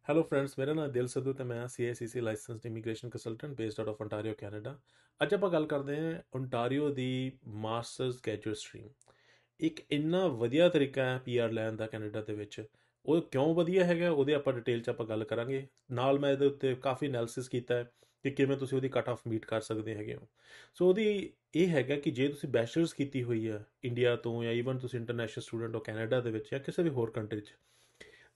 Hello friends, ਮੇਰਾ ਨਾਮ ਦਿਲ ਸਿੱਧੂ ਤੇ ਮੈਂ CICC licensed immigration consultant based out of ontario Canada. ਅੱਜ ਆਪਾਂ ਗੱਲ ਕਰਦੇ ਹਾਂ ontario ਦੀ ਮਾਸਟਰਸ ਗ੍ਰੈਜੂਏਟ ਸਟਰੀਮ। ਇੱਕ ਇੰਨਾ ਵਧੀਆ ਤਰੀਕਾ ਹੈ PR ਲੈਣ ਦਾ ਕੈਨੇਡਾ ਦੇ ਵਿੱਚ। ਉਹ ਕਿਉਂ ਵਧੀਆ ਹੈਗਾ ਉਹਦੇ ਆਪਾਂ ਡਿਟੇਲ 'ਚ ਆਪਾਂ ਗੱਲ ਕਰਾਂਗੇ। ਨਾਲ ਮੈਂ ਇਹਦੇ ਉੱਤੇ ਕਾਫੀ ਐਨਾਲਿਸਿਸ ਕੀਤਾ ਹੈ ਕਿ ਕਿਵੇਂ ਤੁਸੀਂ ਉਹਦੀ ਕੱਟ ਆਫ ਮੀਟ ਕਰ ਸਕਦੇ ਹੈਗੇ ਹੋ। ਸੋ ਉਹਦੀ ਇਹ ਹੈਗਾ ਕਿ ਜੇ ਤੁਸੀਂ ਬੈਚਲਰਸ ਕੀਤੀ ਹੋਈ ਹੈ ਇੰਡੀਆ ਤੋਂ, ਜਾਂ ਈਵਨ ਤੁਸੀਂ ਇੰਟਰਨੈਸ਼ਨਲ ਸਟੂਡੈਂਟ ਹੋ ਕੈਨੇਡਾ ਦੇ ਵਿੱਚ ਜਾਂ ਕਿਸੇ ਵੀ ਹੋਰ ਕੰਟਰੀ 'ਚ,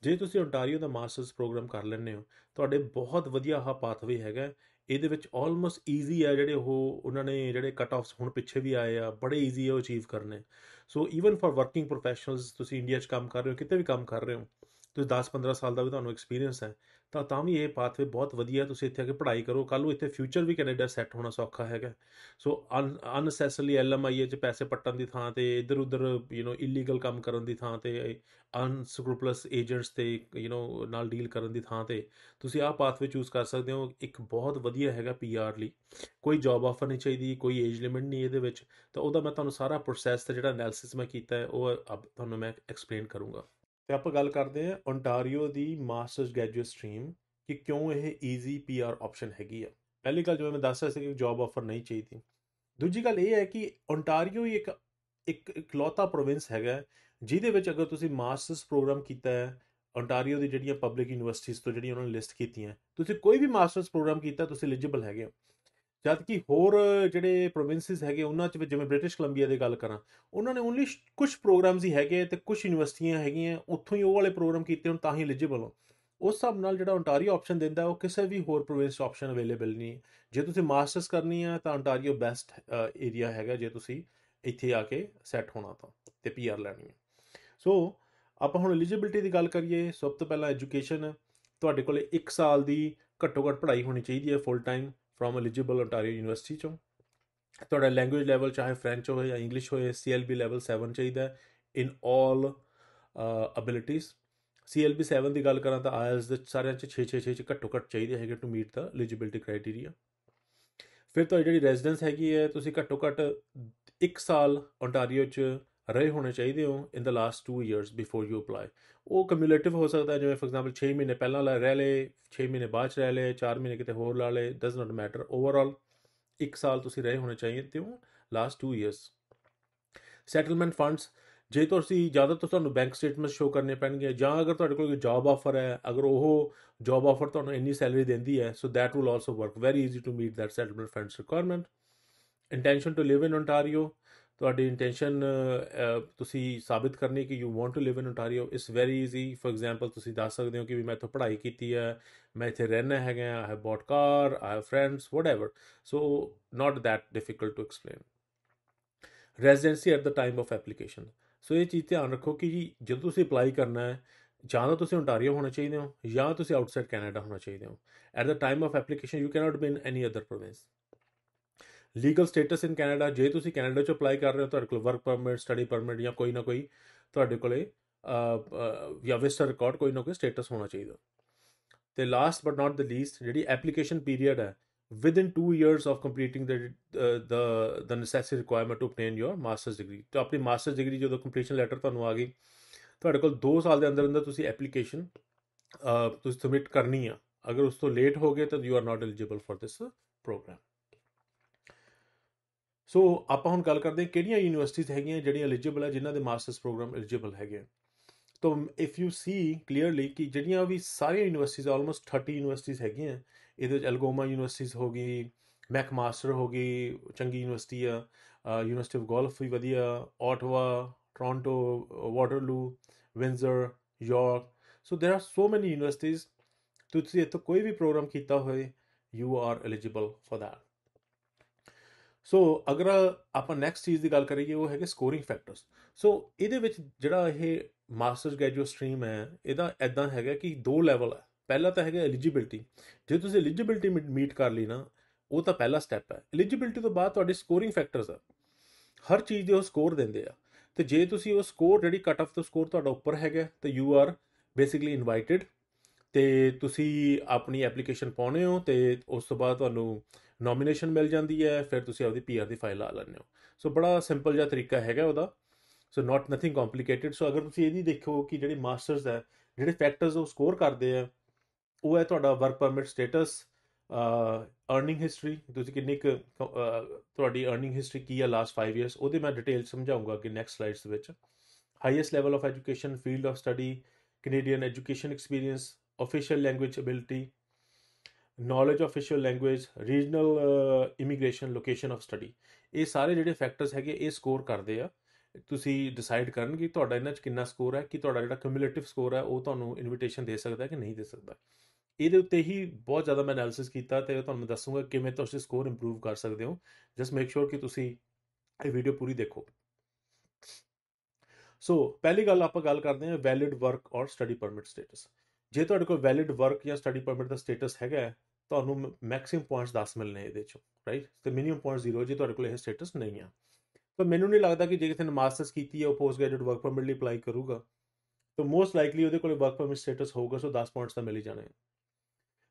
ਜੇ ਤੁਸੀਂ ontario ਦਾ ਮਾਸਟਰਸ ਪ੍ਰੋਗਰਾਮ ਕਰ ਲੈਂਦੇ ਹੋ, ਤੁਹਾਡੇ ਬਹੁਤ ਵਧੀਆ ਆਹ ਪਾਥਵੇ ਹੈਗਾ। ਇਹਦੇ ਵਿੱਚ ਆਲਮੋਸਟ ਈਜ਼ੀ ਆ, ਜਿਹੜੇ ਉਹਨਾਂ ਨੇ ਜਿਹੜੇ ਕੱਟ ਆਫਸ ਹੁਣ ਪਿੱਛੇ ਵੀ ਆਏ ਆ, ਬੜੇ ਈਜ਼ੀ ਆ ਉਹ ਅਚੀਵ ਕਰਨੇ। ਸੋ ਈਵਨ ਫॉर ਵਰਕਿੰਗ ਪ੍ਰੋਫੈਸ਼ਨਲਸ, ਤੁਸੀਂ ਇੰਡੀਆ 'ਚ ਕੰਮ ਕਰ ਰਹੇ ਹੋ, ਕਿਤੇ ਵੀ ਕੰਮ ਕਰ ਰਹੇ ਹੋ, ਤੁਸੀਂ 10-15 ਸਾਲ ਦਾ ਵੀ ਤੁਹਾਨੂੰ ਐਕਸਪੀਰੀਅੰਸ ਹੈ, ਤਾਂ ਵੀ ਇਹ ਪਾਥਵੇ ਬਹੁਤ ਵਧੀਆ। ਤੁਸੀਂ ਇੱਥੇ ਆ ਕੇ ਪੜ੍ਹਾਈ ਕਰੋ, ਕੱਲ੍ਹ ਨੂੰ ਇੱਥੇ ਫਿਊਚਰ ਵੀ ਕੈਨੇਡਾ ਸੈੱਟ ਹੋਣਾ ਸੌਖਾ ਹੈਗਾ। ਸੋ ਅਨਨੈਸੈਸਰਲੀ LMIA 'ਚ ਪੈਸੇ ਪੱਟਣ ਦੀ ਥਾਂ ਤੇ ਇੱਧਰ ਉੱਧਰ ਇਲੀਗਲ ਕੰਮ ਕਰਨ ਦੀ ਥਾਂ ਤੇ, ਅਨਸਕਰੂਪਲਸ ਏਜੰਟਸ ਤੇ ਨਾਲ ਡੀਲ ਕਰਨ ਦੀ ਥਾਂ ਤੇ, ਤੁਸੀਂ ਆਹ ਪਾਥਵੇ ਚੂਜ਼ ਕਰ ਸਕਦੇ ਹੋ। ਇੱਕ ਬਹੁਤ ਵਧੀਆ ਹੈਗਾ PR ਲਈ। ਕੋਈ ਜੌਬ ਆਫਰ ਨਹੀਂ ਚਾਹੀਦੀ, ਕੋਈ ਏਜ ਲਿਮਿਟ ਨਹੀਂ ਇਹਦੇ ਵਿੱਚ। ਤਾਂ ਉਹਦਾ ਮੈਂ ਤੁਹਾਨੂੰ ਸਾਰਾ ਪ੍ਰੋਸੈਸ ਤੇ ਜਿਹੜਾ ਐਨਾਲਿਸਿਸ ਮੈਂ ਕੀਤਾ ਹੈ ਉਹ ਤੁਹਾਨੂੰ ਮੈਂ ਐਕਸਪਲੇਨ ਕਰੂੰਗਾ। ਤੇ ਆਪਾਂ ਗੱਲ ਕਰਦੇ ਹਾਂ ontario ਦੀ ਮਾਸਟਰਸ ਗ੍ਰੈਜੂਏਟ ਸਟਰੀਮ, ਕਿ ਕਿਉਂ ਇਹ ਈਜ਼ੀ PR ਆਪਸ਼ਨ ਹੈਗੀ ਆ। ਪਹਿਲੀ ਗੱਲ, ਜਿਵੇਂ ਮੈਂ ਦੱਸ ਰਿਹਾ ਸੀ ਕਿ ਜੌਬ ਆਫਰ ਨਹੀਂ ਚਾਹੀਦੀ। ਦੂਜੀ ਗੱਲ ਇਹ ਹੈ ਕਿ ontario ਹੀ ਇੱਕ ਇੱਕ ਇਕਲੌਤਾ ਪ੍ਰੋਵਿੰਸ ਹੈਗਾ ਜਿਹਦੇ ਵਿੱਚ ਅਗਰ ਤੁਸੀਂ ਮਾਸਟਰਸ ਪ੍ਰੋਗਰਾਮ ਕੀਤਾ ਹੈ ontario ਦੀ ਜਿਹੜੀਆਂ ਪਬਲਿਕ ਯੂਨੀਵਰਸਿਟੀਜ਼ ਤੋਂ, ਜਿਹੜੀਆਂ ਉਹਨਾਂ ਨੇ ਲਿਸਟ ਕੀਤੀਆਂ, ਤੁਸੀਂ ਕੋਈ ਵੀ ਮਾਸਟਰਸ ਪ੍ਰੋਗਰਾਮ ਕੀਤਾ ਤੁਸੀਂ ਐਲੀਜੀਬਲ ਹੈਗੇ ਹੋ। ਜਦ ਕਿ ਹੋਰ ਜਿਹੜੇ ਪ੍ਰੋਵਿੰਸਿਸ ਹੈਗੇ ਉਹਨਾਂ 'ਚ, ਜਿਵੇਂ ਬ੍ਰਿਟਿਸ਼ ਕੋਲੰਬੀਆ ਦੀ ਗੱਲ ਕਰਾਂ, ਉਹਨਾਂ ਨੇ ਓਨਲੀ ਕੁਝ ਪ੍ਰੋਗਰਾਮਸ ਹੀ ਹੈਗੇ ਤੇ ਕੁਝ ਯੂਨੀਵਰਸਿਟੀਆਂ ਹੈਗੀਆਂ, ਉੱਥੋਂ ਹੀ ਉਹ ਵਾਲੇ ਪ੍ਰੋਗਰਾਮ ਕੀਤੇ ਹੁਣ ਤਾਂ ਹੀ ਐਲੀਜੀਬਲ ਹੋ। ਉਸ ਹਿਸਾਬ ਨਾਲ ਜਿਹੜਾ ontario ਆਪਸ਼ਨ ਦਿੰਦਾ ਉਹ ਕਿਸੇ ਵੀ ਹੋਰ ਪ੍ਰੋਵਿੰਸ 'ਚ ਆਪਸ਼ਨ ਅਵੇਲੇਬਲ ਨਹੀਂ। ਜੇ ਤੁਸੀਂ ਮਾਸਟਰਸ ਕਰਨੀ ਆ ਤਾਂ ontario ਬੈਸਟ ਏਰੀਆ ਹੈਗਾ, ਜੇ ਤੁਸੀਂ ਇੱਥੇ ਆ ਕੇ ਸੈੱਟ ਹੋਣਾ ਤਾਂ, ਤੇ PR ਲੈਣੀ ਹੈ। ਸੋ ਆਪਾਂ ਹੁਣ ਐਲੀਜੀਬਿਲਟੀ ਦੀ ਗੱਲ ਕਰੀਏ। ਸਭ ਤੋਂ ਪਹਿਲਾਂ ਐਜੂਕੇਸ਼ਨ, ਤੁਹਾਡੇ ਕੋਲ 1 ਸਾਲ ਦੀ ਘੱਟੋ ਘੱਟ ਪੜ੍ਹਾਈ ਹੋਣੀ ਚਾਹੀਦੀ ਹੈ full time from eligible ontario university ਚੋਂ। ਤੁਹਾਡਾ ਲੈਂਗੁਏਜ ਲੈਵਲ ਚਾਹੇ ਫਰੈਂਚ ਹੋਏ ਜਾਂ ਇੰਗਲਿਸ਼ ਹੋਏ, CLB ਲੈਵਲ 7 ਚਾਹੀਦਾ ਇਨ ਆਲ ਅਬਿਲਿਟੀਜ਼। CLB 7 ਦੀ ਗੱਲ ਕਰਾਂ ਤਾਂ IELTS ਦੇ ਸਾਰਿਆਂ 'ਚ 6 'ਚ ਘੱਟੋ ਘੱਟ ਚਾਹੀਦੇ ਹੈਗੇ ਟੂ ਮੀਟ ਦਾ ਐਲੀਜੀਬਿਲਟੀ ਕ੍ਰਾਈਟੇਰੀਆ। ਫਿਰ ਤੁਹਾਡੀ ਜਿਹੜੀ ਰੈਜ਼ੀਡੈਂਸ ਹੈਗੀ ਹੈ, ਤੁਸੀਂ ਘੱਟੋ ਘੱਟ 1 ਸਾਲ ontario 'ਚ ਰਹੇ ਹੋਣੇ ਚਾਹੀਦੇ ਹੋ in the last 2 years before you apply. ਉਹ ਕਮਿਊਲੇਟਿਵ ਹੋ ਸਕਦਾ, ਜਿਵੇਂ ਫੋਰ ਐਗਜ਼ਾਮਪਲ 6 ਮਹੀਨੇ ਪਹਿਲਾਂ ਰਹਿ ਲਏ, 6 ਮਹੀਨੇ ਬਾਅਦ 'ਚ ਰਹਿ ਲਏ, 4 ਮਹੀਨੇ ਕਿਤੇ ਹੋਰ ਲਾ ਲਏ, ਡਜ਼ ਨਾਟ ਮੈਟਰ। ਓਵਰਆਲ 1 ਸਾਲ ਤੁਸੀਂ ਰਹੇ ਹੋਣੇ ਚਾਹੀਦੇ ਹੋ ਲਾਸਟ 2 years। ਸੈਟਲਮੈਂਟ ਫੰਡਸ, ਜੇ ਤੁਸੀਂ ਜ਼ਿਆਦਾ ਤਾਂ ਤੁਹਾਨੂੰ ਬੈਂਕ ਸਟੇਟਮੈਂਟ ਸ਼ੋ ਕਰਨੇ ਪੈਣਗੇ, ਜਾਂ ਅਗਰ ਤੁਹਾਡੇ ਕੋਲ ਕੋਈ ਜੌਬ ਆਫਰ ਹੈ, ਅਗਰ ਉਹ ਜੌਬ ਆਫਰ ਤੁਹਾਨੂੰ ਇੰਨੀ ਸੈਲਰੀ ਦਿੰਦੀ ਹੈ, so that will also work very easy to meet that settlement funds requirement. Intention to live in ontario, ਤੁਹਾਡੀ ਇੰਟੈਂਸ਼ਨ ਤੁਸੀਂ ਸਾਬਿਤ ਕਰਨੀ ਕਿ you want to live in ontario it's very easy. For example, ਤੁਸੀਂ ਦੱਸ ਸਕਦੇ ਹੋ ਕਿ ਵੀ ਮੈਂ ਇੱਥੋਂ ਪੜ੍ਹਾਈ ਕੀਤੀ ਹੈ, ਮੈਂ ਇੱਥੇ ਰਹਿਣਾ ਹੈਗਾ, I have bought car, I have friends, whatever. So not that difficult to explain. Residency at the time of application, so ਇਹ ਚੀਜ਼ ਧਿਆਨ ਰੱਖੋ ਕਿ ਜੀ ਜਦੋਂ ਤੁਸੀਂ ਅਪਲਾਈ ਕਰਨਾ ਹੈ, ਜਾਂ ਤਾਂ ਤੁਸੀਂ ontario ਹੋਣੇ ਚਾਹੀਦੇ ਹੋ ਜਾਂ ਤੁਸੀਂ ਆਊਟਸਾਈਡ ਕੈਨੇਡਾ ਹੋਣਾ ਚਾਹੀਦੇ ਹੋ। At the time of application you cannot be in any other province. Legal status in Canada, ਜੇ ਤੁਸੀਂ ਕੈਨੇਡਾ 'ਚ ਅਪਲਾਈ ਕਰ ਰਹੇ ਹੋ, ਤੁਹਾਡੇ ਕੋਲ ਵਰਕ ਪਰਮਿਟ, ਸਟੱਡੀ ਪਰਮਿਟ ਜਾਂ ਕੋਈ ਨਾ ਕੋਈ ਤੁਹਾਡੇ ਕੋਲੇ ਜਾਂ ਵਿਜ਼ਟਰ ਰਿਕਾਰਡ, ਕੋਈ ਨਾ ਕੋਈ ਸਟੇਟਸ ਹੋਣਾ ਚਾਹੀਦਾ। ਤੇ last but not the least, ਜਿਹੜੀ ਐਪਲੀਕੇਸ਼ਨ ਪੀਰੀਅਡ ਹੈ, within 2 years of completing the necessary requirement to obtain your masters degree. ਤਾਂ ਆਪਣੀ ਮਾਸਟਰਸ ਡਿਗਰੀ ਜਦੋਂ ਕੰਪਲੀਸ਼ਨ ਲੈਟਰ ਤੁਹਾਨੂੰ ਆ ਗਈ, ਤੁਹਾਡੇ ਕੋਲ 2 ਸਾਲ ਦੇ ਅੰਦਰ ਅੰਦਰ ਤੁਸੀਂ ਐਪਲੀਕੇਸ਼ਨ ਤੁਸੀਂ ਸਬਮਿਟ ਕਰਨੀ ਆ। ਅਗਰ ਉਸ ਤੋਂ ਲੇਟ ਹੋ ਗਏ ਤਾਂ you are not eligible for this program. So ਆਪਾਂ ਹੁਣ ਗੱਲ ਕਰਦੇ ਹਾਂ ਕਿਹੜੀਆਂ ਯੂਨੀਵਰਸਿਟੀਜ਼ ਹੈਗੀਆਂ ਜਿਹੜੀਆਂ ਐਲੀਜੀਬਲ ਹੈ, ਜਿਨ੍ਹਾਂ ਦੇ ਮਾਸਟਰਸ ਪ੍ਰੋਗਰਾਮ ਐਲੀਜੀਬਲ ਹੈਗੇ। ਤਾਂ ਇਫ ਯੂ ਸੀ ਕਲੀਅਰਲੀ ਕਿ ਜਿਹੜੀਆਂ ਵੀ ਸਾਰੀਆਂ ਯੂਨੀਵਰਸਿਟੀਜ਼, ਆਲਮੋਸਟ 30 ਯੂਨੀਵਰਸਿਟੀਜ਼ ਹੈਗੀਆਂ, ਇਹਦੇ ਵਿੱਚ ਐਲਗੋਮਾ ਯੂਨੀਵਰਸਿਟੀਜ਼ ਹੋ ਗਈ, ਮੈਕਮਾਸਟਰ ਹੋ ਗਈ, ਚੰਗੀ ਯੂਨੀਵਰਸਿਟੀ ਆ, ਯੂਨੀਵਰਸਿਟੀ ਆਫ ਗੋਲਫ ਵੀ ਵਧੀਆ, Ottawa, Toronto, Waterloo, Windsor, York. So there are ਸੋ ਮੈਨੀ ਯੂਨੀਵਰਸਿਟੀਜ਼। ਤੁਸੀਂ ਇੱਥੋਂ ਕੋਈ ਵੀ ਪ੍ਰੋਗਰਾਮ ਕੀਤਾ ਹੋਏ, you are eligible for that. So ਅਗਰ ਆਪਾਂ ਨੈਕਸਟ ਚੀਜ਼ ਦੀ ਗੱਲ ਕਰੀਏ, ਉਹ ਹੈਗੇ ਸਕੋਰਿੰਗ ਫੈਕਟਰਸ। ਸੋ ਇਹਦੇ ਵਿੱਚ ਜਿਹੜਾ ਇਹ ਮਾਸਟਰਸ ਗ੍ਰੈਜੂਏਟ ਸਟਰੀਮ ਹੈ, ਇਹਦਾ ਇੱਦਾਂ ਹੈਗਾ ਕਿ 2 ਲੈਵਲ ਹੈ। ਪਹਿਲਾ ਤਾਂ ਹੈਗਾ ਐਲੀਜੀਬਿਲਟੀ। ਜੇ ਤੁਸੀਂ ਐਲੀਜੀਬਿਲਟੀ ਮੀਟ ਕਰ ਲਈ ਨਾ, ਉਹ ਤਾਂ ਪਹਿਲਾ ਸਟੈਪ ਹੈ। ਐਲੀਜੀਬਿਲਟੀ ਤੋਂ ਬਾਅਦ ਤੁਹਾਡੇ ਸਕੋਰਿੰਗ ਫੈਕਟਰਸ ਆ, ਹਰ ਚੀਜ਼ ਦੇ ਉਹ ਸਕੋਰ ਦਿੰਦੇ ਆ। ਤੇ ਜੇ ਤੁਸੀਂ ਉਹ ਸਕੋਰ, ਜਿਹੜੀ ਕੱਟ ਆਫ ਤੋਂ ਸਕੋਰ ਤੁਹਾਡਾ ਉੱਪਰ ਹੈਗਾ, ਤਾਂ ਯੂ ਆਰ ਬੇਸਿਕਲੀ ਇਨਵਾਈਟਿਡ, ਤੇ ਤੁਸੀਂ ਆਪਣੀ ਐਪਲੀਕੇਸ਼ਨ ਪਾਉਣੇ ਹੋ, ਤੇ ਉਸ ਤੋਂ ਬਾਅਦ ਤੁਹਾਨੂੰ ਨੋਮੀਨੇਸ਼ਨ ਮਿਲ ਜਾਂਦੀ ਹੈ, ਫਿਰ ਤੁਸੀਂ ਆਪਦੀ PR ਦੀ ਫਾਈਲ ਲਾ ਲੈਂਦੇ ਹੋ। ਸੋ ਬੜਾ ਸਿੰਪਲ ਜਿਹਾ ਤਰੀਕਾ ਹੈਗਾ ਉਹਦਾ। ਸੋ ਨਾਟ ਨਥਿੰਗ ਕੰਪਲੀਕੇਟਿਡ। ਸੋ ਅਗਰ ਤੁਸੀਂ ਇਹਦੀ ਦੇਖੋ ਕਿ ਜਿਹੜੇ ਮਾਸਟਰਸ ਹੈ, ਜਿਹੜੇ ਫੈਕਟਰਸ ਉਹ ਸਕੋਰ ਕਰਦੇ ਆ, ਉਹ ਹੈ ਤੁਹਾਡਾ work permit status, earning history, ਤੁਸੀਂ ਕਿੰਨੀ ਕੁ ਤੁਹਾਡੀ ਅਰਨਿੰਗ ਹਿਸਟਰੀ ਕੀ ਹੈ ਲਾਸਟ 5 ਇਅਰਸ, ਉਹਦੇ ਮੈਂ ਡਿਟੇਲ ਸਮਝਾਊਂਗਾ ਕਿ ਨੈਕਸਟ ਸਲਾਈਡਸ ਦੇ ਵਿੱਚ। Highest level of education, field of study, Canadian education experience, official language ability, knowledge of official language, regional immigration, location of study. ਇਹ ਸਾਰੇ ਜਿਹੜੇ ਫੈਕਟਰਸ ਹੈਗੇ ਇਹ ਸਕੋਰ ਕਰਦੇ ਆ। ਤੁਸੀਂ ਡਿਸਾਈਡ ਕਰਨ ਕਿ ਤੁਹਾਡਾ ਇਹਨਾਂ 'ਚ ਕਿੰਨਾ ਸਕੋਰ ਹੈ, ਕਿ ਤੁਹਾਡਾ ਜਿਹੜਾ ਕਿਊਮੂਲੇਟਿਵ ਸਕੋਰ ਹੈ ਉਹ ਤੁਹਾਨੂੰ ਇਨਵੀਟੇਸ਼ਨ ਦੇ ਸਕਦਾ ਕਿ ਨਹੀਂ ਦੇ ਸਕਦਾ। ਇਹਦੇ ਉੱਤੇ ਹੀ ਬਹੁਤ ਜ਼ਿਆਦਾ ਮੈਂ ਐਨਾਲਿਸਿਸ ਕੀਤਾ ਅਤੇ ਤੁਹਾਨੂੰ ਦੱਸੂਗਾ ਕਿਵੇਂ ਤੁਸੀਂ ਸਕੋਰ ਇੰਪਰੂਵ ਕਰ ਸਕਦੇ ਹੋ। ਜਸਟ ਮੇਕ ਸ਼ੋਰ ਕਿ ਤੁਸੀਂ ਇਹ ਵੀਡੀਓ ਪੂਰੀ ਦੇਖੋ। ਸੋ ਪਹਿਲੀ ਗੱਲ ਆਪਾਂ ਗੱਲ ਕਰਦੇ ਹਾਂ ਵੈਲਿਡ ਵਰਕ ਔਰ ਸਟੱਡੀ ਪਰਮਿਟ ਸਟੇਟਸ। ਜੇ ਤੁਹਾਡੇ ਕੋਲ ਵੈਲਿਡ ਵਰਕ ਜਾਂ ਸਟੱਡੀ ਪਰਮਿਟ ਦਾ ਸਟੇਟਸ ਹੈਗਾ, ਤੁਹਾਨੂੰ ਮੈਕਸਿਮਮ ਪੁਆਇੰਟਸ 10 ਮਿਲਣੇ ਇਹਦੇ 'ਚੋਂ, ਰਾਈਟ, ਤੇ ਮਿਨੀਮਮ ਪੁਆਇੰਟ 0 ਜੇ ਤੁਹਾਡੇ ਕੋਲ ਇਹ ਸਟੇਟਸ ਨਹੀਂ ਆ। ਤਾਂ ਮੈਨੂੰ ਨਹੀਂ ਲੱਗਦਾ ਕਿ ਜੇ ਕਿਸੇ ਨੇ ਮਾਸਟਰਸ ਕੀਤੀ ਹੈ ਉਹ ਪੋਸਟ ਗ੍ਰੈਜੂਏਟ ਵਰਕ ਪਰਮਿਟ ਲਈ ਅਪਲਾਈ ਕਰੂਗਾ, ਤਾਂ ਮੋਸਟ ਲਾਈਕਲੀ ਉਹਦੇ ਕੋਲ ਵਰਕ ਪਰਮਿਟ ਸਟੇਟਸ ਹੋਊਗਾ, ਸੋ 10 ਪੁਆਇੰਟਸ ਤਾਂ ਮਿਲ ਹੀ ਜਾਣੇ।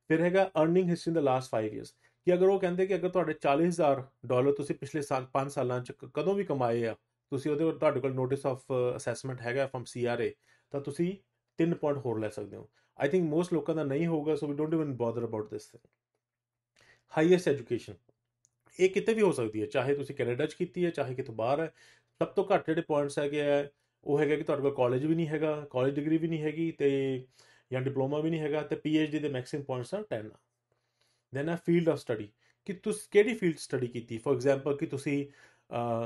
ਫਿਰ ਹੈਗਾ earning history in the last 5 years, ਕਿ ਅਗਰ ਉਹ ਕਹਿੰਦੇ ਕਿ ਅਗਰ ਤੁਹਾਡੇ $40,000 ਤੁਸੀਂ ਪਿਛਲੇ 5 ਸਾਲਾਂ 'ਚ ਕਦੋਂ ਵੀ ਕਮਾਏ ਆ, ਤੁਸੀਂ ਉਹਦੇ ਤੁਹਾਡੇ ਕੋਲ ਨੋਟਿਸ ਆਫ ਅਸੈਸਮੈਂਟ ਹੈਗਾ ਫਰਮ CRA, ਤਾਂ ਤੁਸੀਂ 3 ਪੁਆਇੰਟ ਹੋਰ ਲੈ ਸਕਦੇ ਹੋ। ਆਈ ਥਿੰਕ ਮੋਸਟ ਲੋਕਾਂ ਦਾ ਨਹੀਂ ਹੋਊਗਾ, so we don't even bother about this thing. Highest education, ਇਹ ਕਿਤੇ ਵੀ ਹੋ ਸਕਦੀ ਹੈ, ਚਾਹੇ ਤੁਸੀਂ ਕੈਨੇਡਾ 'ਚ ਕੀਤੀ ਹੈ ਚਾਹੇ ਕਿਤੋਂ ਬਾਹਰ ਹੈ। ਸਭ ਤੋਂ ਘੱਟ ਜਿਹੜੇ ਪੁਆਇੰਟਸ ਹੈਗੇ ਆ ਉਹ ਹੈਗਾ ਕਿ ਤੁਹਾਡੇ ਕੋਲ ਕਾਲਜ ਵੀ ਨਹੀਂ ਹੈਗਾ, ਕਾਲਜ ਡਿਗਰੀ ਵੀ ਨਹੀਂ ਹੈਗੀ ਤੇ ਜਾਂ ਡਿਪਲੋਮਾ ਵੀ ਨਹੀਂ ਹੈਗਾ, ਤੇ PhD ਦੇ ਮੈਕਸਿਮਮ ਪੁਆਇੰਟਸ ਆ 10 ਆ। ਦੈਨ ਆ ਫੀਲਡ ਆਫ ਸਟੱਡੀ, ਕਿ ਤੁਸੀਂ ਕਿਹੜੀ ਫੀਲਡ ਸਟੱਡੀ ਕੀਤੀ। ਫੋਰ ਐਗਜ਼ਾਮਪਲ ਕਿ ਤੁਸੀਂ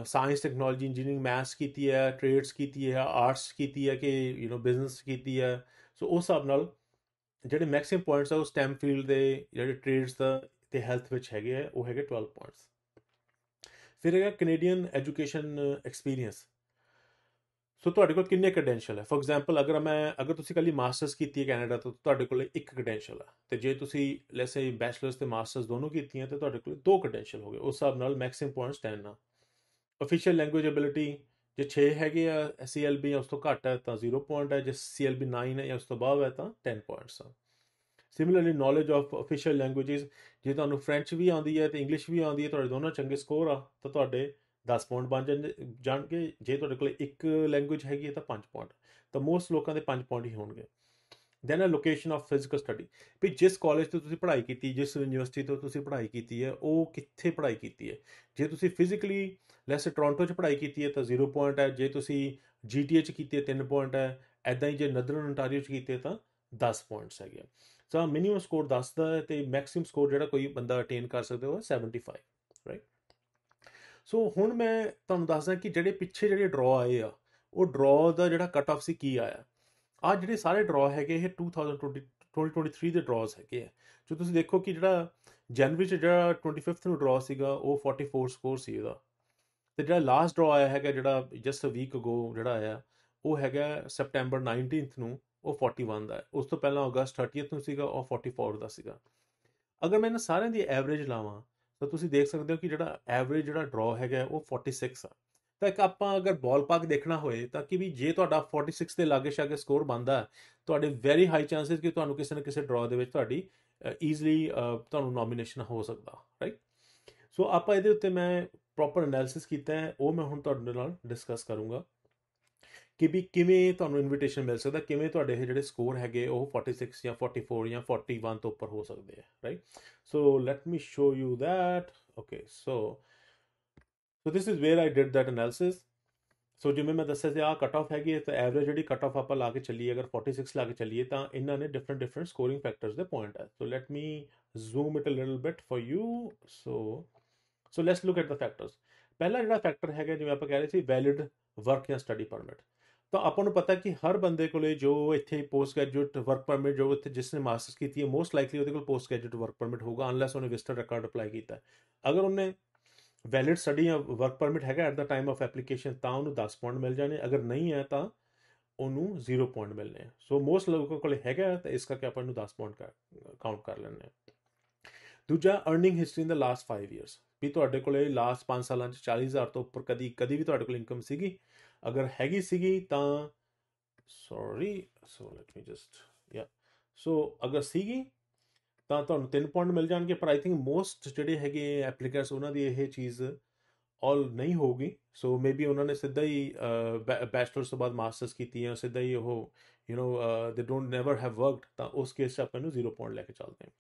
ਸਾਇੰਸ, ਟੈਕਨੋਲੋਜੀ, ਇੰਜੀਨੀਅਰਿੰਗ, ਮੈਥਸ ਕੀਤੀ ਹੈ, ਟ੍ਰੇਡਸ ਕੀਤੀ ਹੈ, ਆਰਟਸ ਕੀਤੀ ਹੈ, ਕਿ ਬਿਜ਼ਨਸ ਕੀਤੀ ਹੈ। ਸੋ ਉਸ ਹਿਸਾਬ ਨਾਲ ਜਿਹੜੇ ਮੈਕਸਿਮਮ ਪੁਆਇੰਟਸ ਆ ਉਹ ਸਟੈਮ ਫੀਲਡ ਦੇ, ਜਿਹੜੇ ਟ੍ਰੇਡਸ ਦਾ ਤੇ ਹੈਲਥ ਵਿੱਚ ਹੈਗੇ ਆ, ਉਹ ਹੈਗੇ 12 ਪੁਆਇੰਟਸ। ਫਿਰ ਹੈਗਾ ਕੈਨੇਡੀਅਨ ਐਜੂਕੇਸ਼ਨ ਐਕਸਪੀਰੀਅੰਸ, ਸੋ ਤੁਹਾਡੇ ਕੋਲ ਕਿੰਨੇ ਕ੍ਰੈਡੈਂਸ਼ੀਅਲ ਹੈ। ਫੋਰ ਐਗਜ਼ਾਮਪਲ ਅਗਰ ਤੁਸੀਂ ਕੱਲੀ ਮਾਸਟਰਸ ਕੀਤੀ ਹੈ ਕੈਨੇਡਾ ਤੋਂ, ਤੁਹਾਡੇ ਕੋਲ ਇੱਕ ਕ੍ਰੈਡੈਂਸ਼ੀਅਲ ਹੈ, ਤੇ ਜੇ ਤੁਸੀਂ ਲੈਟਸ ਸੇ ਬੈਚਲਰਸ ਤੇ ਮਾਸਟਰਸ ਦੋਨੋਂ ਕੀਤੀਆਂ ਤੇ ਤੁਹਾਡੇ ਕੋਲ 2 ਕ੍ਰੈਡੈਂਸ਼ੀਅਲ ਹੋ ਗਏ। ਉਸ ਹਿਸਾਬ ਨਾਲ ਮੈਕਸਿਮਮ ਪੁਆਇੰਟਸ 10 ਆ। ਅਫੀਸ਼ੀਅਲ ਲੈਂਗੁਏਜ ਐਬਿਲਿਟੀ, ਜੇ 6 ਹੈਗੇ ਆ CLB ਜਾਂ ਉਸ ਤੋਂ ਘੱਟ ਹੈ ਤਾਂ 0 ਪੁਆਇੰਟ ਹੈ, ਜੇ CLB 9 ਹੈ ਜਾਂ ਉਸ ਤੋਂ ਬਾਅਦ ਹੈ ਤਾਂ 10 ਪੁਆਇੰਟਸ ਆ। Similarly knowledge of official languages, ਜੇ ਤੁਹਾਨੂੰ ਫਰੈਂਚ ਵੀ ਆਉਂਦੀ ਹੈ ਤੇ ਇੰਗਲਿਸ਼ ਵੀ ਆਉਂਦੀ ਹੈ, ਤੁਹਾਡੇ ਦੋਨੋਂ ਚੰਗੇ ਸਕੋਰ ਆ, ਤਾਂ ਤੁਹਾਡੇ 10 ਪੁਆਇੰਟ ਬਣ ਜਾਣਗੇ। ਜੇ ਤੁਹਾਡੇ ਕੋਲ ਇੱਕ ਲੈਂਗੁਏਜ ਹੈਗੀ ਹੈ ਤਾਂ 5 ਪੁਆਇੰਟ, ਤਾਂ ਮੋਸਟ ਲੋਕਾਂ ਦੇ 5 ਪੁਆਇੰਟ ਹੀ ਹੋਣਗੇ। ਦੈਨ ਆ ਲੋਕੇਸ਼ਨ ਆਫ ਫਿਜ਼ੀਕਲ ਸਟੱਡੀ, ਵੀ ਜਿਸ ਕਾਲਜ ਤੋਂ ਤੁਸੀਂ ਪੜ੍ਹਾਈ ਕੀਤੀ, ਜਿਸ ਯੂਨੀਵਰਸਿਟੀ ਤੋਂ ਤੁਸੀਂ ਪੜ੍ਹਾਈ ਕੀਤੀ ਹੈ, ਉਹ ਕਿੱਥੇ ਪੜ੍ਹਾਈ ਕੀਤੀ ਹੈ। ਜੇ ਤੁਸੀਂ ਫਿਜ਼ੀਕਲੀ ਲੈਸ ਟੋਰਾਂਟੋ 'ਚ ਪੜ੍ਹਾਈ ਕੀਤੀ ਹੈ ਤਾਂ 0 ਪੁਆਇੰਟ ਹੈ, ਜੇ ਤੁਸੀਂ GTA 'ਚ ਕੀਤੀ ਹੈ 3 ਪੁਆਇੰਟ ਹੈ, ਐਦਾਂ ਹੀ ਜੇ ਨਦਰਨ ontario 'ਚ ਕੀਤੀ ਹੈ ਤਾਂ 10 ਪੁਆਇੰਟਸ ਹੈਗੇ। ਸੋ ਮਿਨੀਮਮ ਸਕੋਰ 10 ਦਾ ਹੈ ਤੇ ਮੈਕਸਿਮਮ ਸਕੋਰ ਜਿਹੜਾ ਕੋਈ ਬੰਦਾ ਅਟੇਨ ਕਰ ਸਕਦਾ ਉਹ 75, ਰਾਈਟ। ਸੋ ਹੁਣ ਮੈਂ ਤੁਹਾਨੂੰ ਦੱਸਦਾ ਕਿ ਜਿਹੜੇ ਪਿੱਛੇ ਜਿਹੜੇ ਡਰਾਅ ਆਏ ਆ, ਉਹ ਡਰਾਅ ਦਾ ਜਿਹੜਾ ਕੱਟ ਆਫ ਸੀ ਕੀ ਆਇਆ। ਆਹ ਜਿਹੜੇ ਸਾਰੇ ਡਰਾਅ ਹੈਗੇ ਇਹ 2023 ਦੇ ਡਰਾਅਸ ਹੈਗੇ ਆ। ਜੋ ਤੁਸੀਂ ਦੇਖੋ ਕਿ ਜਿਹੜਾ ਜਨਵਰੀ 'ਚ ਜਿਹੜਾ 25 ਨੂੰ ਡਰਾਅ ਸੀਗਾ ਉਹ 44 ਸਕੋਰ ਸੀ ਇਹਦਾ, ਤੇ ਜਿਹੜਾ ਲਾਸਟ ਡਰਾਅ ਆਇਆ ਹੈਗਾ ਜਿਹੜਾ ਜਸਟ ਅ ਵੀਕ ਅਗੋ ਜਿਹੜਾ ਆਇਆ, ਉਹ ਹੈਗਾ ਸੈਪਟੈਂਬਰ 19 ਨੂੰ, ਉਹ 41 ਦਾ ਹੈ। ਉਸ ਤੋਂ ਪਹਿਲਾਂ ਅਗਸਤ 30 ਨੂੰ ਸੀਗਾ, ਉਹ 44 ਦਾ ਸੀਗਾ। ਅਗਰ ਮੈਂ ਇਹਨਾਂ ਸਾਰਿਆਂ ਦੀ ਐਵਰੇਜ ਲਾਵਾਂ ਤਾਂ ਤੁਸੀਂ ਦੇਖ ਸਕਦੇ ਹੋ ਕਿ ਜਿਹੜਾ ਐਵਰੇਜ ਜਿਹੜਾ ਡਰਾਅ ਹੈਗਾ ਉਹ 46 ਆ। ਤਾਂ ਇੱਕ ਆਪਾਂ ਅਗਰ ਬਾਲ ਪਾਰਕ ਦੇਖਣਾ ਹੋਏ ਤਾਂ ਕਿ ਵੀ ਜੇ ਤੁਹਾਡਾ 46 ਦੇ ਲਾਗੇ ਸ਼ਾਗੇ ਸਕੋਰ ਬਣਦਾ, ਤੁਹਾਡੇ ਵੈਰੀ ਹਾਈ ਚਾਂਸਸ ਕਿ ਤੁਹਾਨੂੰ ਕਿਸੇ ਨਾ ਕਿਸੇ ਡਰਾਅ ਦੇ ਵਿੱਚ ਤੁਹਾਡੀ ਈਜ਼ਲੀ ਤੁਹਾਨੂੰ ਨੋਮੀਨੇਸ਼ਨ ਹੋ ਸਕਦਾ, ਰਾਈਟ। ਸੋ ਆਪਾਂ ਇਹਦੇ ਉੱਤੇ ਮੈਂ ਪ੍ਰੋਪਰ ਐਨਾਲਿਸਿਸ ਕੀਤਾ ਹੈ, ਉਹ ਮੈਂ ਹੁਣ ਤੁਹਾਡੇ ਨਾਲ ਡਿਸਕਸ ਕਰੂੰਗਾ ਕਿ ਵੀ ਕਿਵੇਂ ਤੁਹਾਨੂੰ ਇਨਵੀਟੇਸ਼ਨ ਮਿਲ ਸਕਦਾ, ਕਿਵੇਂ ਤੁਹਾਡੇ ਇਹ ਜਿਹੜੇ ਸਕੋਰ ਹੈਗੇ ਉਹ 46 ਜਾਂ 44 ਜਾਂ 41 ਤੋਂ ਉੱਪਰ ਹੋ ਸਕਦੇ ਆ, right. So let me show you that. Okay, so this is where I did that analysis. So ਜਿਵੇਂ ਮੈਂ ਦੱਸਿਆ ਸੀ ਆਹ ਕੱਟ ਆਫ ਹੈਗੀ ਹੈ, ਤਾਂ ਐਵਰੇਜ ਜਿਹੜੀ ਕੱਟ ਆਫ ਆਪਾਂ ਲਾ ਕੇ ਚੱਲੀਏ, ਅਗਰ 46 ਲਾ ਕੇ ਚੱਲੀਏ ਤਾਂ ਇਹਨਾਂ ਨੇ ਡਿਫਰੈਂਟ ਸਕੋਰਿੰਗ ਫੈਕਟਰਸ ਦੇ ਪੁਆਇੰਟ ਹੈ। So let me zoom it a little bit for you. So let's look at the factors. ਪਹਿਲਾ ਜਿਹੜਾ ਫੈਕਟਰ ਹੈਗਾ, ਜਿਵੇਂ ਆਪਾਂ ਕਹਿ ਰਹੇ ਸੀ ਵੈਲਿਡ ਵਰਕ ਜਾਂ ਸਟੱਡੀ ਪਰਮਿਟ, ਤਾਂ ਆਪਾਂ ਨੂੰ ਪਤਾ ਕਿ ਹਰ ਬੰਦੇ ਕੋਲੇ ਜੋ ਇੱਥੇ ਪੋਸਟ ਗ੍ਰੈਜੂਏਟ ਵਰਕ ਪਰਮਿਟ, ਜੋ ਇੱਥੇ ਜਿਸ ਨੇ ਮਾਸਟਰਸ ਕੀਤੀ ਹੈ, ਮੋਸਟ ਲਾਈਕਲੀ ਉਹਦੇ ਕੋਲ ਪੋਸਟ ਗ੍ਰੈਜੂਏਟ ਵਰਕ ਪਰਮਿਟ ਹੋਊਗਾ, ਅਨਲੈਸ ਉਹਨੇ ਵਿਜ਼ਟਰ ਰਿਕਾਰਡ ਅਪਲਾਈ ਕੀਤਾ। ਅਗਰ ਉਹਨੇ ਵੈਲਿਡ ਸਟੱਡੀ ਜਾਂ ਵਰਕ ਪਰਮਿਟ ਹੈਗਾ at the time of application ਤਾਂ ਉਹਨੂੰ 10 ਪੁਆਇੰਟ ਮਿਲ ਜਾਣੇ, ਅਗਰ ਨਹੀਂ ਹੈ ਤਾਂ ਉਹਨੂੰ 0 ਪੁਆਇੰਟ ਮਿਲਣੇ ਆ। ਸੋ ਮੋਸਟ ਲੋਕਾਂ ਕੋਲ ਹੈਗਾ, ਤਾਂ ਇਸ ਕਰਕੇ ਆਪਾਂ ਇਹਨੂੰ 10 ਪੁਆਇੰਟ ਕਾਊਂਟ ਕਰ ਲੈਂਦੇ ਹਾਂ। ਦੂਜਾ earning history in the last 5 years, ਵੀ ਤੁਹਾਡੇ ਕੋਲੇ ਲਾਸਟ 5 ਸਾਲਾਂ 'ਚ 40,000 ਤੋਂ ਉੱਪਰ ਕਦੀ ਵੀ ਤੁਹਾਡੇ ਕੋਲ ਇਨਕਮ ਸੀਗੀ। ਅਗਰ ਹੈਗੀ ਸੀਗੀ ਤਾਂ ਸੋ ਲੈਟ ਮੀ ਜਸਟ ਸੋ ਅਗਰ ਸੀਗੀ ਤਾਂ ਤੁਹਾਨੂੰ 3 ਪੁਆਇੰਟ ਮਿਲ ਜਾਣਗੇ। ਪਰ ਆਈ ਥਿੰਕ ਮੋਸਟ ਜਿਹੜੇ ਹੈਗੇ ਐਪਲੀਕੈਂਟਸ ਉਹਨਾਂ ਦੀ ਇਹ ਚੀਜ਼ ऑल नहीं होगी। ਸੋ ਮੇਬੀ ਉਹਨਾਂ ਨੇ ਸਿੱਧਾ ਹੀ ਬੈਚਲਰਸ ਤੋਂ ਬਾਅਦ ਮਾਸਟਰਸ ਕੀਤੀ ਹੈ, ਸਿੱਧਾ ਹੀ ਉਹ ਦੇ ਡੋਂਟ ਨੈਵਰ ਹੈਵ ਵਰਕਡ, ਤਾਂ ਉਸ ਕੇਸ 'ਚ ਆਪਾਂ ਇਹਨੂੰ 0 ਪੁਆਇੰਟ ਲੈ ਕੇ ਚੱਲਦੇ ਹਾਂ।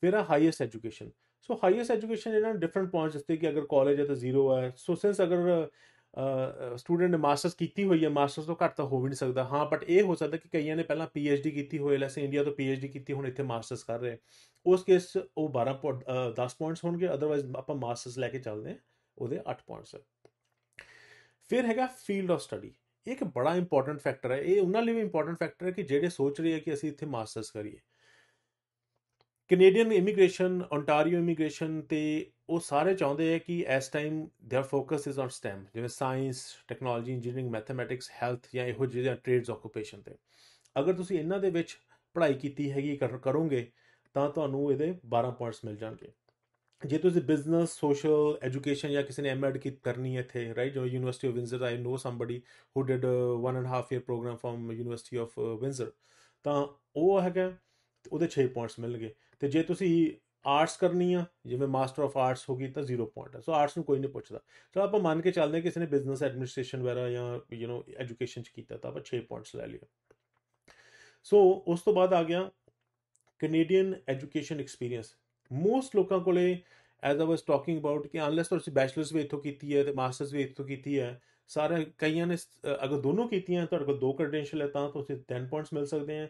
ਫਿਰ ਆ ਹਾਈਐਸਟ ਐਜੂਕੇਸ਼ਨ। ਸੋ ਹਾਈਐਸਟ ਐਜੂਕੇਸ਼ਨ ਇਹਨਾਂ ਨੇ ਡਿਫਰੈਂਟ ਪੁਆਇੰਟਸ ਦਿੱਤੇ ਕਿ ਅਗਰ ਕਾਲਜ ਹੈ ਤਾਂ 0 ਹੈ। ਸੋ ਸਿੰਸ ਅਗਰ ਸਟੂਡੈਂਟ ਨੇ ਮਾਸਟਰਸ ਕੀਤੀ ਹੋਈ ਹੈ, ਮਾਸਟਰਸ ਤੋਂ ਘੱਟ ਤਾਂ ਹੋ ਵੀ ਨਹੀਂ ਸਕਦਾ। ਹਾਂ, ਬਟ ਇਹ ਹੋ ਸਕਦਾ ਕਿ ਕਈਆਂ ਨੇ ਪਹਿਲਾਂ PhD ਕੀਤੀ ਹੋਏ, ਲੈਸੇ ਇੰਡੀਆ ਤੋਂ PhD ਕੀਤੀ, ਹੁਣ ਇੱਥੇ ਮਾਸਟਰਸ ਕਰ ਰਹੇ, ਉਸ ਕੇਸ 'ਚ ਉਹ 10 ਪੁਆਇੰਟਸ ਹੋਣਗੇ। ਅਦਰਵਾਈਜ਼ ਆਪਾਂ ਮਾਸਟਰਸ ਲੈ ਕੇ ਚੱਲਦੇ ਹਾਂ, ਉਹਦੇ 8 ਪੁਆਇੰਟਸ ਹੈ। ਫਿਰ ਹੈਗਾ ਫੀਲਡ ਆਫ ਸਟੱਡੀ। ਇਹ ਇੱਕ ਬੜਾ ਇੰਪੋਰਟੈਂਟ ਫੈਕਟਰ ਹੈ। ਇਹ ਉਹਨਾਂ ਲਈ ਵੀ ਇੰਪੋਰਟੈਂਟ ਫੈਕਟਰ ਹੈ ਕਿ ਜਿਹੜੇ ਸੋਚ ਰਹੇ ਆ ਕਿ ਅਸੀਂ ਇੱਥੇ ਮਾਸਟਰਸ ਕਰੀਏ। ਕੈਨੇਡੀਅਨ ਇਮੀਗ੍ਰੇਸ਼ਨ, ਓਨਟਾਰੀਓ ਇਮੀਗ੍ਰੇਸ਼ਨ ਤੇ ਉਹ ਸਾਰੇ ਚਾਹੁੰਦੇ ਆ ਕਿ ਇਸ time their focus is on STEM, ਜਿਵੇਂ science, technology, engineering, mathematics, health ਜਾਂ ਇਹੋ ਜਿਹੇ ਟ੍ਰੇਡਸ ਆਕੂਪੇਸ਼ਨ ਤੇ। ਅਗਰ ਤੁਸੀਂ ਇਹਨਾਂ ਦੇ ਵਿੱਚ ਪੜ੍ਹਾਈ ਕੀਤੀ ਹੈਗੀ ਕਰੋਗੇ ਤਾਂ ਤੁਹਾਨੂੰ ਇਹਦੇ 12 ਪੁਆਇੰਟਸ ਮਿਲ ਜਾਣਗੇ। ਜੇ ਤੁਸੀਂ ਬਿਜ਼ਨਸ, ਸੋਸ਼ਲ, ਐਜੂਕੇਸ਼ਨ ਜਾਂ ਕਿਸੇ ਨੇ M.Ed ਕਰਨੀ ਹੈ ਇੱਥੇ, ਰਾਈਟ, ਜੋ University of Windsor, I know somebody who did 1.5 year program from University of Windsor, ਤਾਂ ਉਹ ਹੈਗਾ, ਉਹਦੇ 6 ਪੁਆਇੰਟਸ ਮਿਲਣਗੇ। ਤੇ ਜੇ ਤੁਸੀਂ ਆਰਟਸ ਕਰਨੀ ਆ, ਜਿਵੇਂ ਮਾਸਟਰ ਆਫ ਆਰਟਸ ਹੋ ਗਈ, ਤਾਂ 0 ਪੁਆਇੰਟ ਹੈ। ਸੋ ਆਰਟਸ ਨੂੰ ਕੋਈ ਨਹੀਂ ਪੁੱਛਦਾ। ਚਲੋ ਆਪਾਂ ਮੰਨ ਕੇ ਚੱਲਦੇ ਹਾਂ ਕਿਸੇ ਨੇ ਬਿਜ਼ਨਸ ਐਡਮਿਨਿਸਟ੍ਰੇਸ਼ਨ ਵਗੈਰਾ ਜਾਂ ਐਜੂਕੇਸ਼ਨ 'ਚ ਕੀਤਾ, ਤਾਂ ਆਪਾਂ 6 ਪੁਆਇੰਟਸ ਲੈ ਲਏ। ਸੋ ਉਸ ਤੋਂ ਬਾਅਦ ਆ ਗਿਆ ਕੈਨੇਡੀਅਨ ਐਜੂਕੇਸ਼ਨ ਐਕਸਪੀਰੀਅੰਸ। ਮੋਸਟ ਲੋਕਾਂ ਕੋਲੇ, as I was talking about, ਕਿ ਅਨਲੈਸ ਤੁਸੀਂ ਬੈਚਲਰਸ ਵੀ ਇੱਥੋਂ ਕੀਤੀ ਹੈ ਤੇ ਮਾਸਟਰਸ ਵੀ ਇੱਥੋਂ ਕੀਤੀ ਹੈ, ਸਾਰੇ ਕਈਆਂ ਨੇ ਅਗਰ ਦੋਨੋਂ ਕੀਤੀਆਂ, ਤੁਹਾਡੇ ਕੋਲ 2 ਕ੍ਰੈਡੈਂਸ਼ੀਅਲ ਹੈ, ਤਾਂ ਤੁਸੀਂ 10 ਪੁਆਇੰਟਸ ਮਿਲ ਸਕਦੇ ਹੈ।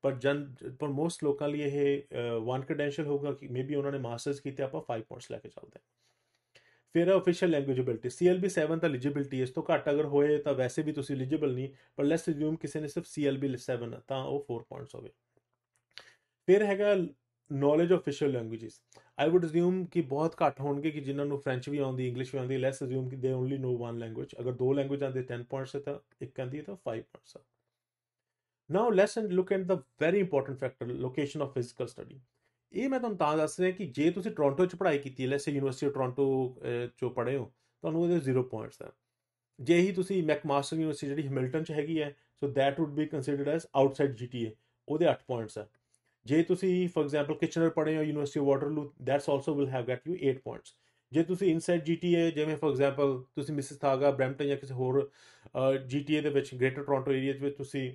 ਪਰ ਮੋਸਟ ਲੋਕਾਂ ਲਈ ਇਹ 1 ਕ੍ਰੈਡੈਂਸ਼ੀਅਲ ਹੋਊਗਾ ਕਿ ਮੇਬੀ ਉਹਨਾਂ ਨੇ ਮਾਸਟਰਸ ਕੀਤੇ, ਆਪਾਂ 5 ਪੁਆਇੰਟਸ ਲੈ ਕੇ ਚੱਲਦੇ ਹਾਂ। ਫਿਰ ਆਫੀਸ਼ੀਅਲ ਲੈਂਗੁਏਜਬਿਲਿਟੀ, CLB 7 ਤਾਂ ਐਲੀਜੀਬਿਲਿਟੀ, ਇਸ ਤੋਂ ਘੱਟ ਅਗਰ ਹੋਏ ਤਾਂ ਵੈਸੇ ਵੀ ਤੁਸੀਂ ਐਲੀਜੀਬਲ ਨਹੀਂ, ਪਰ ਲੈਟਸ ਅਸਿਊਮ ਕਿਸੇ ਨੇ ਸਿਰਫ CLB 7 ਤਾਂ ਉਹ 4 ਪੁਆਇੰਟਸ ਹੋਵੇ। ਫਿਰ ਹੈਗਾ knowledge of official languages. I wood assume ਕਿ ਬਹੁਤ ਘੱਟ ਹੋਣਗੇ ਕਿ ਜਿਨ੍ਹਾਂ ਨੂੰ ਫ੍ਰੈਂਚ ਵੀ ਆਉਂਦੀ, ਇੰਗਲਿਸ਼ ਵੀ ਆਉਂਦੀ। ਲੈਟਸ ਅਸਿਊਮ ਕਿ ਦੇ ਓਨਲੀ ਨੋ 1 ਲੈਂਗੁਏਜ। ਅਗਰ 2 ਲੈਂਗੁਏਜ ਆਉਂਦੇ 10 ਪੁਆਇੰਟਸ ਹੈ, ਤਾਂ ਇੱਕ ਆਉਂਦੀ ਹੈ ਤਾਂ 5 ਪੁਆਇੰਟਸ ਹੈ। ਨਾਓ let's look at the very important factor, location of physical study. ਇਹ ਮੈਂ ਤੁਹਾਨੂੰ ਤਾਂ ਦੱਸ ਰਿਹਾ ਕਿ ਜੇ ਤੁਸੀਂ ਟੋਰਾਂਟੋ 'ਚ ਪੜ੍ਹਾਈ ਕੀਤੀ ਹੈ, ਲੈਟਸ ਯੂਨੀਵਰਸਿਟੀ ਆਫ ਟੋਰਾਂਟੋ 'ਚੋਂ ਪੜ੍ਹੇ ਹੋ, ਤੁਹਾਨੂੰ ਉਹਦੇ 0 ਪੁਆਇੰਟਸ ਹੈ। ਜੇ ਹੀ ਤੁਸੀਂ ਮੈਕਮਾਸਟਰ ਯੂਨੀਵਰਸਿਟੀ ਜਿਹੜੀ ਹਿਮਿਲਟਨ 'ਚ ਹੈਗੀ ਹੈ, so that wood B considered as outside GTA, ਉਹਦੇ 8 ਪੁਆਇੰਟਸ ਹੈ। ਜੇ ਤੁਸੀਂ ਫੋਰ ਐਗਜ਼ਾਮਪਲ ਕਿਚਨਰ ਪੜ੍ਹੇ ਹੋ university of Waterloo, that's also will have get you 8 points. ਜੇ ਤੁਸੀਂ ਇਨਸਾਈਡ GTA, ਜਿਵੇਂ ਫੋਰ ਐਗਜ਼ਾਮਪਲ ਤੁਸੀਂ ਮਿਸਿਸਾਗਾ, ਬਰੈਂਪਟਨ ਜਾਂ ਕਿਸੇ ਹੋਰ GTA ਦੇ ਵਿੱਚ, ਗ੍ਰੇਟਰ ਟੋਰਾਂਟੋ ਏਰੀਆ ਦੇ ਵਿੱਚ ਤੁਸੀਂ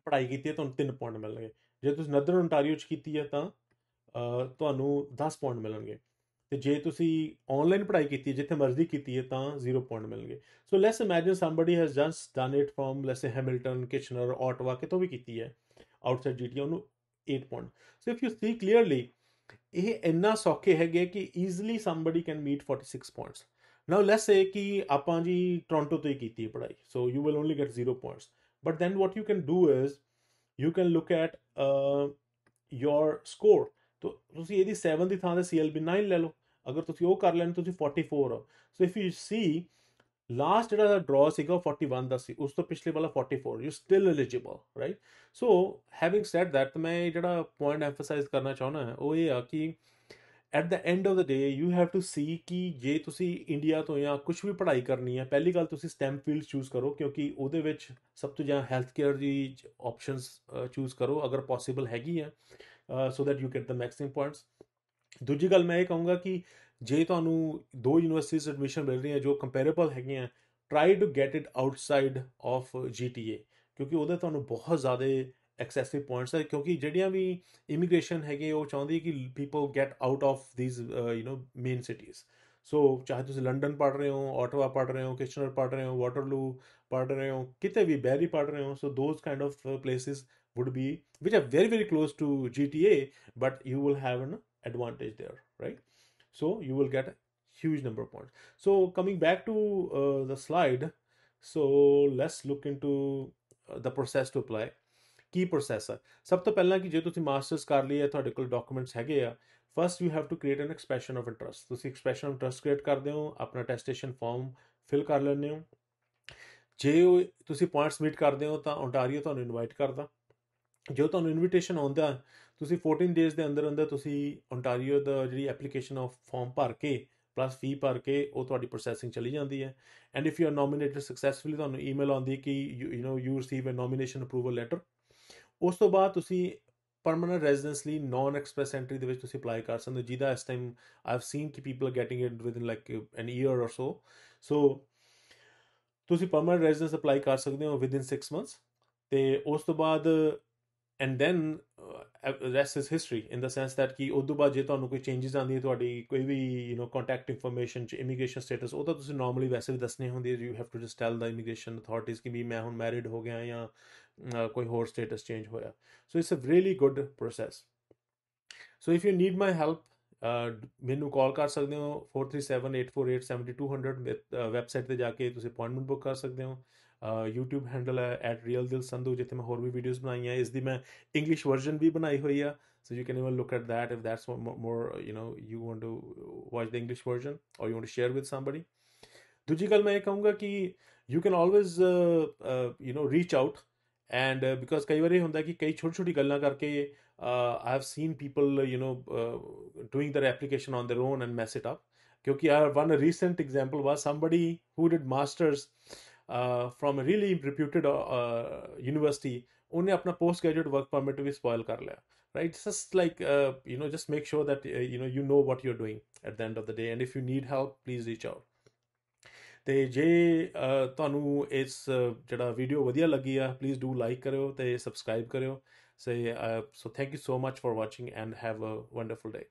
ਪੜ੍ਹਾਈ ਕੀਤੀ ਹੈ, ਤੁਹਾਨੂੰ 3 ਪੁਆਇੰਟ ਮਿਲਣਗੇ। ਜੇ ਤੁਸੀਂ ਨਦਰਨ ਓਨਟਾਰੀਓ 'ਚ ਕੀਤੀ ਹੈ ਤਾਂ ਤੁਹਾਨੂੰ 10 ਪੁਆਇੰਟ ਮਿਲਣਗੇ। ਤੇ ਜੇ ਤੁਸੀਂ ਆਨਲਾਈਨ ਪੜ੍ਹਾਈ ਕੀਤੀ ਹੈ, ਜਿੱਥੇ ਮਰਜ਼ੀ ਕੀਤੀ ਹੈ, ਤਾਂ 0 ਪੁਆਇੰਟ ਮਿਲਣਗੇ। So let's imagine somebody has just done it from let's say Hamilton, Kitchener, Ottawa, ਕਿਤੋਂ ਵੀ ਕੀਤੀ ਹੈ ਆਊਟਸਾਈਡ GTA, ਉਹਨੂੰ 8 point. So if you see clearly, ਇਹ ਇੰਨਾ ਸੌਖੇ ਹੈਗੇ ਕਿ easily somebody can meet 46 points. Now let's say ਕਿ ਆਪਾਂ ਜੀ ਟੋਰਾਂਟੋ ਤੋਂ ਹੀ ਕੀਤੀ ਹੈ ਪੜ੍ਹਾਈ, so you will only get 0 points. But then what you can do is you can look at your score. ਤੁਸੀਂ ਇਹਦੀ 7 ਦੀ ਥਾਂ ਤੇ CLB 9 ਲੈ ਲਓ। ਅਗਰ ਤੁਸੀਂ ਉਹ ਕਰ ਲੈਣ, ਤੁਸੀਂ 44 ਹੋ। ਸੋ ਇਫ ਯੂ ਸੀ, ਲਾਸਟ ਜਿਹੜਾ ਡਰਾ ਸੀਗਾ ਉਹ 41 ਦਾ ਸੀ, ਉਸ ਤੋਂ ਪਿਛਲੇ ਵਾਲਾ 44, you still eligible, right. So having said that, ਮੈਂ ਜਿਹੜਾ ਪੁਆਇੰਟ ਐਮਫਸਾਈਜ਼ ਕਰਨਾ ਚਾਹੁੰਦਾ ਉਹ ਇਹ ਆ ਕਿ at the end of the day you have to see ਕਿ ਜੇ ਤੁਸੀਂ ਇੰਡੀਆ ਤੋਂ ਜਾਂ ਕੁਝ ਵੀ ਪੜ੍ਹਾਈ ਕਰਨੀ ਹੈ, ਪਹਿਲੀ ਗੱਲ ਤੁਸੀਂ STEM ਫੀਲਡ ਚੂਜ਼ ਕਰੋ, ਕਿਉਂਕਿ ਉਹਦੇ ਵਿੱਚ ਸਭ ਤੋਂ ਜ਼ਿਆਦਾ ਹੈਲਥ ਕੇਅਰ ਦੀ ਆਪਸ਼ਨਸ ਚੂਜ਼ ਕਰੋ ਅਗਰ ਪੋਸੀਬਲ ਹੈਗੀ ਹੈ, so that you get the maximum points. ਦੂਜੀ ਗੱਲ ਮੈਂ ਇਹ ਕਹੂੰਗਾ ਕਿ ਜੇ ਤੁਹਾਨੂੰ 2 ਯੂਨੀਵਰਸਿਟੀਜ਼ ਐਡਮਿਸ਼ਨ ਮਿਲ ਰਹੀ ਹੈ ਜੋ ਕੰਪੈਰੇਬਲ ਹੈਗੀਆਂ, try to get it outside of GTA, ਕਿਉਂਕਿ ਉਹਦੇ ਤੁਹਾਨੂੰ ਬਹੁਤ ਜ਼ਿਆਦਾ ਐਕਸੈਸਿਵ ਪੁਆਇੰਟਸ ਹੈ। ਕਿਉਂਕਿ ਜਿਹੜੀਆਂ ਵੀ ਇਮੀਗ੍ਰੇਸ਼ਨ ਹੈਗੇ ਉਹ ਚਾਹੁੰਦੀ ਕਿ people get out of these main cities. So ਚਾਹੇ ਤੁਸੀਂ ਲੰਡਨ ਪੜ੍ਹ ਰਹੇ ਹੋ, ਆਟਵਾ ਪੜ੍ਹ ਰਹੇ ਹੋ, ਕਿਚਨਰ ਪੜ੍ਹ ਰਹੇ ਹੋ, ਵਾਟਰਲੂ ਪੜ੍ਹ ਰਹੇ ਹੋ, ਕਿਤੇ ਵੀ ਬੈਰੀ ਪੜ੍ਹ ਰਹੇ ਹੋ, so those kind of places would be, which are very very close to GTA, but you will have an advantage there, right? So you will get a huge number of points. So coming back to the slide, so let's look into the process to apply. Ki process ਹੈ? ਸਭ ਤੋਂ ਪਹਿਲਾਂ ਕਿ ਜੇ ਤੁਸੀਂ masters ਕਰ ਲਈ ਹੈ, ਤੁਹਾਡੇ ਕੋਲ ਡਾਕੂਮੈਂਟਸ ਹੈਗੇ ਆ, first you have to create an expression of interest. ਤੁਸੀਂ ਐਕਸਪ੍ਰੈਸ਼ਨ ਆਫ ਇੰਟਰਸਟ ਕ੍ਰੀਏਟ ਕਰਦੇ ਹੋ, ਆਪਣਾ ਅਟੈਸਟੇਸ਼ਨ ਫਾਰਮ ਫਿਲ ਕਰ ਲੈਂਦੇ ਹੋ। ਜੇ ਤੁਸੀਂ ਪੁਆਇੰਟ ਸਬਮਿਟ ਕਰਦੇ ਹੋ ਤਾਂ ਓਨਟਾਰੀਓ ਤੁਹਾਨੂੰ ਇਨਵਾਈਟ ਕਰਦਾ। ਜੋ ਤੁਹਾਨੂੰ ਇਨਵੀਟੇਸ਼ਨ ਆਉਂਦਾ, ਤੁਸੀਂ 14 ਡੇਜ਼ ਦੇ ਅੰਦਰ ਅੰਦਰ ਤੁਸੀਂ ਓਨਟਾਰੀਓ ਦਾ ਜਿਹੜੀ ਐਪਲੀਕੇਸ਼ਨ ਆਫ ਫਾਰਮ ਭਰ ਕੇ ਪਲੱਸ ਫੀ ਭਰ ਕੇ ਉਹ ਤੁਹਾਡੀ ਪ੍ਰੋਸੈਸਿੰਗ ਚਲੀ ਜਾਂਦੀ ਹੈ। And if you are nominated successfully, ਤੁਹਾਨੂੰ ਈਮੇਲ ਆਉਂਦੀ ਕਿ you receive a nomination approval letter. ਉਸ ਤੋਂ ਬਾਅਦ ਤੁਸੀਂ ਪਰਮਾਨੈਂਟ ਰੈਜ਼ੀਡੈਂਸ ਲਈ ਨੌਨ ਐਕਸਪ੍ਰੈਸ ਐਂਟਰੀ ਦੇ ਵਿੱਚ ਤੁਸੀਂ ਅਪਲਾਈ ਕਰ ਸਕਦੇ ਹੋ, ਜਿਹਦਾ ਇਸ ਟਾਈਮ ਆਈਵ ਸੀਨ ਕਿ people are getting it within like an year or so ਤੁਸੀਂ ਪਰਮਾਨੈਂਟ ਰੈਜ਼ੀਡੈਂਸ ਅਪਲਾਈ ਕਰ ਸਕਦੇ ਹੋ ਵਿਦਿਨ 6 ਮੰਥਸ। ਤੇ ਉਸ ਤੋਂ ਬਾਅਦ and then rest is history in the sense that ਕਿ ਉਸ ਤੋਂ ਬਾਅਦ ਜੇ ਤੁਹਾਨੂੰ ਕੋਈ ਚੇਂਜਸ ਆਉਂਦੀ ਤੁਹਾਡੀ ਕੋਈ ਵੀ ਕੰਟੈਕਟ ਇਨਫੋਰਮੇਸ਼ਨ 'ਚ ਇਮੀਗ੍ਰੇਸ਼ਨ ਸਟੇਟਸ, ਉਹ ਤਾਂ ਤੁਸੀਂ ਨਾਰਮਲੀ ਵੈਸੇ ਵੀ ਦੱਸਣੀ ਹੁੰਦੀ ਹੈ। You have to just tell the immigration authorities ਕਿ ਵੀ ਮੈਂ ਹੁਣ ਮੈਰਿਡ ਹੋ ਗਿਆ ਜਾਂ ਕੋਈ ਹੋਰ ਸਟੇਟਸ ਚੇਂਜ ਹੋਇਆ। So it's a really good process. So if you need my help, ਮੈਨੂੰ ਕਾਲ ਕਰ ਸਕਦੇ ਹੋ 4378487200। ਵੈਬਸਾਈਟ 'ਤੇ ਜਾ ਕੇ ਤੁਸੀਂ ਅਪਾਇੰਟਮੈਂਟ ਬੁੱਕ ਕਰ ਸਕਦੇ ਹੋ। YouTube ਹੈਂਡਲ ਹੈ @RealDilSandhu, ਜਿੱਥੇ ਮੈਂ ਹੋਰ ਵੀ ਵੀਡੀਓਜ਼ ਬਣਾਈਆਂ। ਇਸ ਦੀ ਮੈਂ ਇੰਗਲਿਸ਼ ਵਰਜ਼ਨ ਵੀ ਬਣਾਈ ਹੋਈ ਆ, so you can even look at that if that's more you want to watch the English version or you want to share with somebody. ਦੂਜੀ ਗੱਲ ਮੈਂ ਇਹ ਕਹੂੰਗਾ ਕਿ you can always reach out and because ਕਈ ਵਾਰੀ ਹੁੰਦਾ ਕਿ ਕਈ ਛੋਟੀ ਛੋਟੀ ਗੱਲਾਂ ਕਰਕੇ I have seen people doing their application on their own and mess it up. क्योंकि one recent example was somebody who did masters from a really reputed university. उन्हें अपना post graduate work permit भी spoil कर लिया, right? It's just like just make sure that you know what you're doing at the end of the day, and if you need help, please reach out. ਤੇ ਜੇ ਤੁਹਾਨੂੰ ਇਸ ਜਿਹੜਾ video ਵਧੀਆ ਲੱਗੀ ਆ, ਪਲੀਜ਼ ਡੂ ਲਾਈਕ ਕਰਿਓ ਤੇ ਸਬਸਕ੍ਰਾਈਬ ਕਰਿਓ। So thank you so much for watching and have a wonderful day.